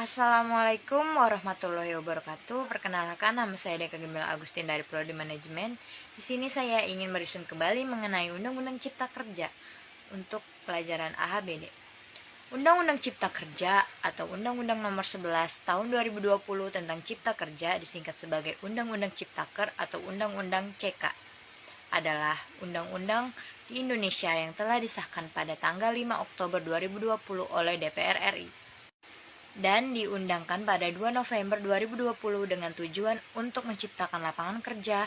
Assalamualaikum warahmatullahi wabarakatuh. Perkenalkan, nama saya Deka Gembel Agustin dari Prodi Manajemen. Di sini saya ingin menyusun kembali mengenai Undang-Undang Cipta Kerja untuk pelajaran AHBD. Undang-Undang Cipta Kerja atau Undang-Undang Nomor 11 Tahun 2020 tentang Cipta Kerja disingkat sebagai Undang-Undang Ciptaker atau Undang-Undang CK adalah undang-undang di Indonesia yang telah disahkan pada tanggal 5 Oktober 2020 oleh DPR RI dan diundangkan pada 2 November 2020 dengan tujuan untuk menciptakan lapangan kerja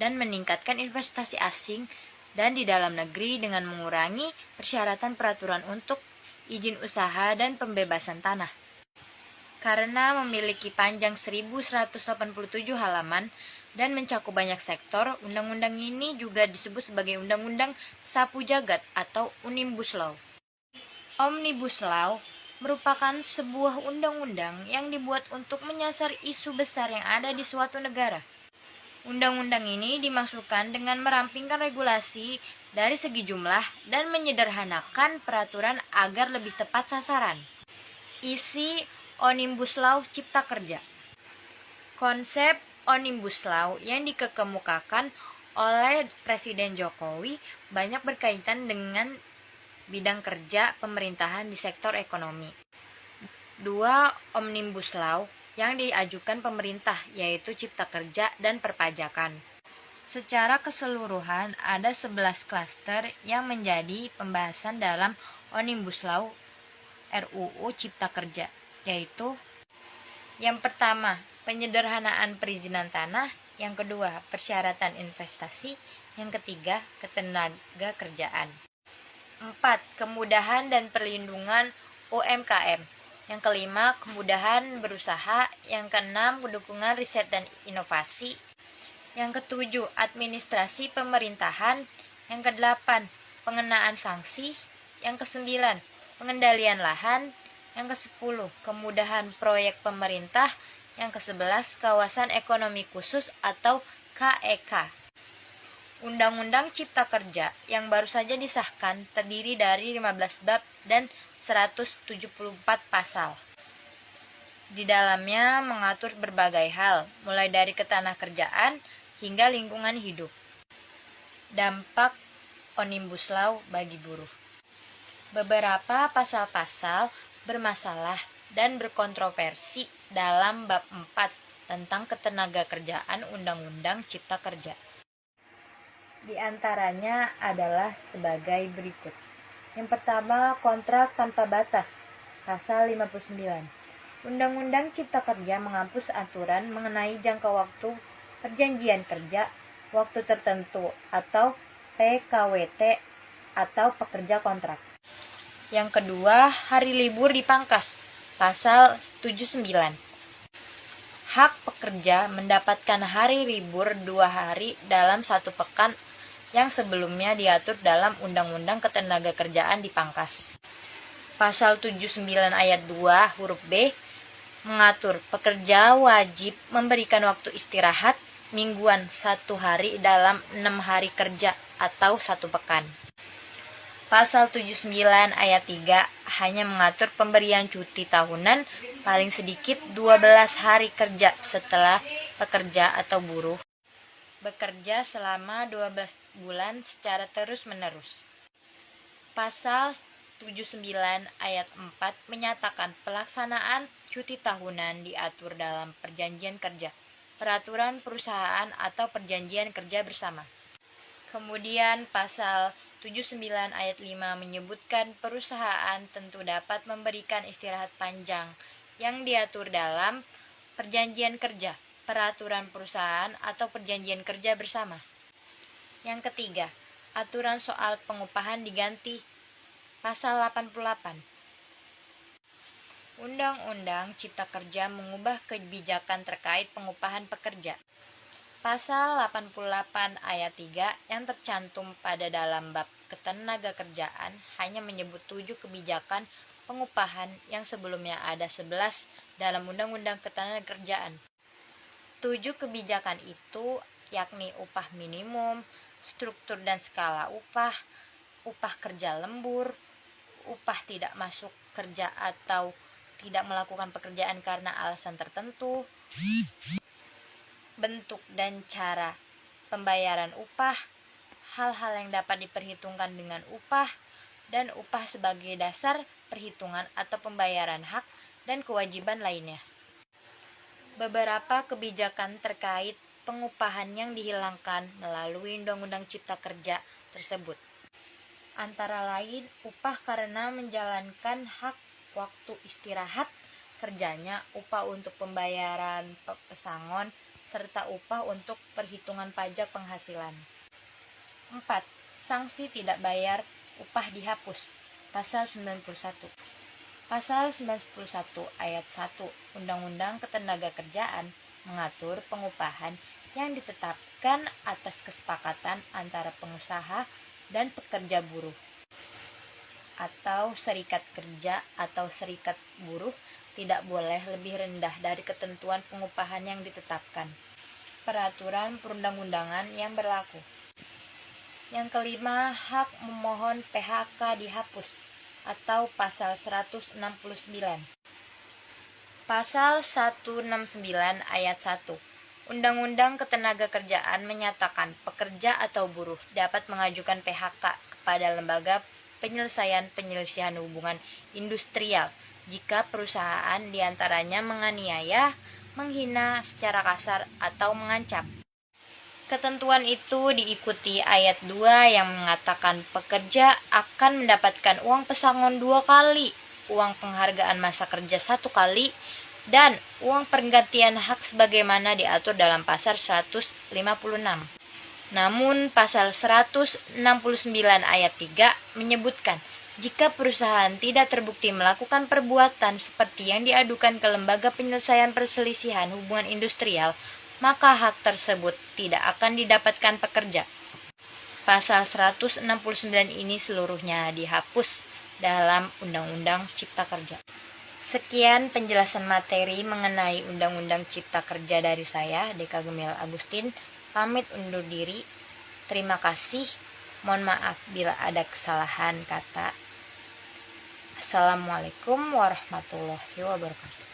dan meningkatkan investasi asing dan di dalam negeri dengan mengurangi persyaratan peraturan untuk izin usaha dan pembebasan tanah. Karena memiliki panjang 1187 halaman dan mencakup banyak sektor, undang-undang ini juga disebut sebagai Undang-Undang Sapu Jagat atau Omnibus Law. Omnibus Law merupakan sebuah undang-undang yang dibuat untuk menyasar isu besar yang ada di suatu negara. Undang-undang ini dimaksudkan dengan merampingkan regulasi dari segi jumlah dan menyederhanakan peraturan agar lebih tepat sasaran. Isi Omnibus Law Cipta Kerja. Konsep Omnibus Law yang dikemukakan oleh Presiden Jokowi banyak berkaitan dengan bidang kerja pemerintahan di sektor ekonomi. 2 Omnibus Law yang diajukan pemerintah yaitu Cipta Kerja dan Perpajakan. Secara keseluruhan ada 11 klaster yang menjadi pembahasan dalam Omnibus Law RUU Cipta Kerja, yaitu yang pertama, penyederhanaan perizinan tanah, yang kedua, persyaratan investasi, yang ketiga, ketenaga kerjaan. 4. Kemudahan dan perlindungan UMKM. Yang kelima, kemudahan berusaha. Yang keenam, dukungan riset dan inovasi. Yang ketujuh, administrasi pemerintahan. Yang kedelapan, pengenaan sanksi. Yang kesembilan, pengendalian lahan. Yang kesepuluh, kemudahan proyek pemerintah. Yang kesebelas, kawasan ekonomi khusus atau KEK. Undang-Undang Cipta Kerja yang baru saja disahkan terdiri dari 15 bab dan 174 pasal. Di dalamnya mengatur berbagai hal, mulai dari ketenagakerjaan hingga lingkungan hidup. Dampak Omnibus Law bagi buruh. Beberapa pasal-pasal bermasalah dan berkontroversi dalam bab 4 tentang ketenagakerjaan Undang-Undang Cipta Kerja. Di antaranya adalah sebagai berikut. Yang pertama, kontrak tanpa batas, pasal 59. Undang-Undang Cipta Kerja menghapus aturan mengenai jangka waktu perjanjian kerja, waktu tertentu atau PKWT atau pekerja kontrak. Yang kedua, hari libur dipangkas, pasal 79. Hak pekerja mendapatkan hari libur 2 hari dalam 1 pekan yang sebelumnya diatur dalam Undang-Undang Ketenagakerjaan dipangkas. Pasal 79 ayat 2 huruf B mengatur pekerja wajib memberikan waktu istirahat mingguan 1 hari dalam 6 hari kerja atau 1 pekan. Pasal 79 ayat 3 hanya mengatur pemberian cuti tahunan paling sedikit 12 hari kerja setelah pekerja atau buruh bekerja selama 12 bulan secara terus-menerus. Pasal 79 ayat 4 menyatakan pelaksanaan cuti tahunan diatur dalam perjanjian kerja, peraturan perusahaan atau perjanjian kerja bersama. Kemudian pasal 79 ayat 5 menyebutkan perusahaan tentu dapat memberikan istirahat panjang yang diatur dalam perjanjian kerja, peraturan perusahaan atau perjanjian kerja bersama. Yang ketiga, aturan soal pengupahan diganti, pasal 88. Undang-Undang Cipta Kerja mengubah kebijakan terkait pengupahan pekerja. Pasal 88 ayat 3 yang tercantum pada dalam bab ketenagakerjaan hanya menyebut 7 kebijakan pengupahan yang sebelumnya ada 11 dalam Undang-Undang Ketenagakerjaan. 7 kebijakan itu yakni upah minimum, struktur dan skala upah, upah kerja lembur, upah tidak masuk kerja atau tidak melakukan pekerjaan karena alasan tertentu, bentuk dan cara pembayaran upah, hal-hal yang dapat diperhitungkan dengan upah, dan upah sebagai dasar perhitungan atau pembayaran hak dan kewajiban lainnya. Beberapa kebijakan terkait pengupahan yang dihilangkan melalui Undang-Undang Cipta Kerja tersebut, antara lain upah karena menjalankan hak waktu istirahat kerjanya, upah untuk pembayaran pesangon, serta upah untuk perhitungan pajak penghasilan. 4. Sanksi tidak bayar upah dihapus. Pasal 91. Pasal 91 ayat 1 Undang-Undang Ketenagakerjaan mengatur pengupahan yang ditetapkan atas kesepakatan antara pengusaha dan pekerja buruh atau serikat kerja atau serikat buruh tidak boleh lebih rendah dari ketentuan pengupahan yang ditetapkan peraturan perundang-undangan yang berlaku. Yang kelima, hak memohon PHK dihapus atau pasal 169. Pasal 169 ayat 1 Undang-Undang Ketenagakerjaan menyatakan pekerja atau buruh dapat mengajukan PHK kepada lembaga penyelesaian hubungan industrial jika perusahaan diantaranya menganiaya, menghina secara kasar, atau mengancam. Ketentuan itu diikuti ayat 2 yang mengatakan pekerja akan mendapatkan uang pesangon 2 kali, uang penghargaan masa kerja 1 kali, dan uang pergantian hak sebagaimana diatur dalam pasal 156. Namun pasal 169 ayat 3 menyebutkan jika perusahaan tidak terbukti melakukan perbuatan seperti yang diadukan ke lembaga penyelesaian perselisihan hubungan industrial, maka hak tersebut tidak akan didapatkan pekerja. Pasal 169 ini seluruhnya dihapus dalam Undang-Undang Cipta Kerja. Sekian penjelasan materi mengenai Undang-Undang Cipta Kerja dari saya, Deka Gemil Agustin. Pamit undur diri. Terima kasih. Mohon maaf bila ada kesalahan kata. Assalamualaikum warahmatullahi wabarakatuh.